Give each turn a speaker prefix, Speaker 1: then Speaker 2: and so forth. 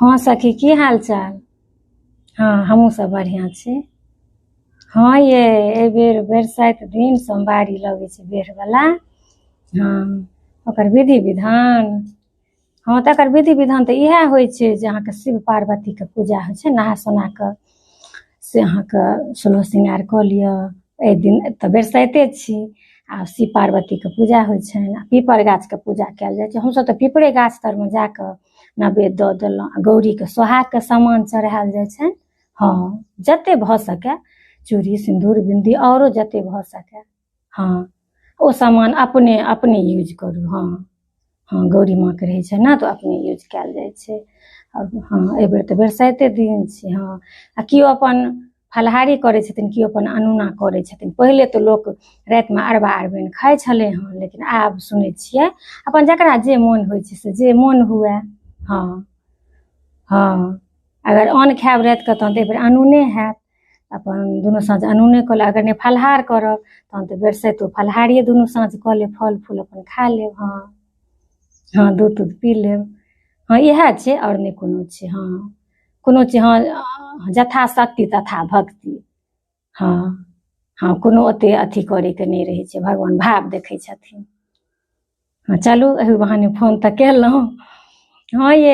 Speaker 1: हाँ सखी, की हाल चाल? हाँ हमहूँ सब बढ़िआँ छी। हाँ ये एहि बेर बरसाइत दिन सोमवारी लगै छै बेरवला। हाँ ओकर विधि विधान, हाँ तकर विधि विधान तऽ इएह होइ छै जे अहाँके शिव पार्वतीके पूजा होइ छै, नहा सोना कऽ से अहाँके सोलह श्रृंगार कऽ लिअ। एहि दिन तऽ बरसाइते छी आ शिव पार्वतीके पूजा होइ छनि आ पीपर गाछके पूजा कयल जाइ छै। हमसभ तऽ पीपरे गाछ तरमे जाकऽ नैवेद्य दऽ देलहुँ आ गौरीके सोहागके सामान चढ़ायल जाइ छनि। हाँ जतेक भऽ सकै चूड़ी सिन्दूर बिन्दी आओरो जतेक भऽ सकै, हाँ ओ सामान अपने अपने यूज करू। हाँ हाँ गौरी माँके रहै छै ने तऽ अपने यूज कयल जाइ छै। हाँ एहिबेर तऽ बरसाइते दिन छै। हाँ आ केओ अपन फलाहारी करै छथिन, केओ अपन अनूना करै छथिन। पहिले तऽ लोक रातिमे अरबा अरबाइन खाइ छलै हँ, लेकिन आब सुनै छियै अपन जकरा जे मोन होइ छै से जे मोन हुए। हाँ हाँ अगर अन्न खायब रातिकऽ तहन तऽ एहिबेर अनूने हैत, अपन दुनू साँझ अनूने कऽ लेब। अगर नहि फलाहार करब तहन तऽ बरसाइतो फलाहारिए दुनू साँझ कऽ लेब, फल फूल अपन खा लेब। हाँ हाँ दूध तूध पी लेब। हाँ इएह छै आओर नहि कोनो छै। हाँ कोनो चीज हाँ जथा शक्ति तथा भक्ति। हाँ हाँ कोनो ओतेक अथी करैके नहि रहै छै, भगवान भाव देखै छथिन। हाँ चलू एहि बहाने फोन तऽ केलहुँ। हाँ ये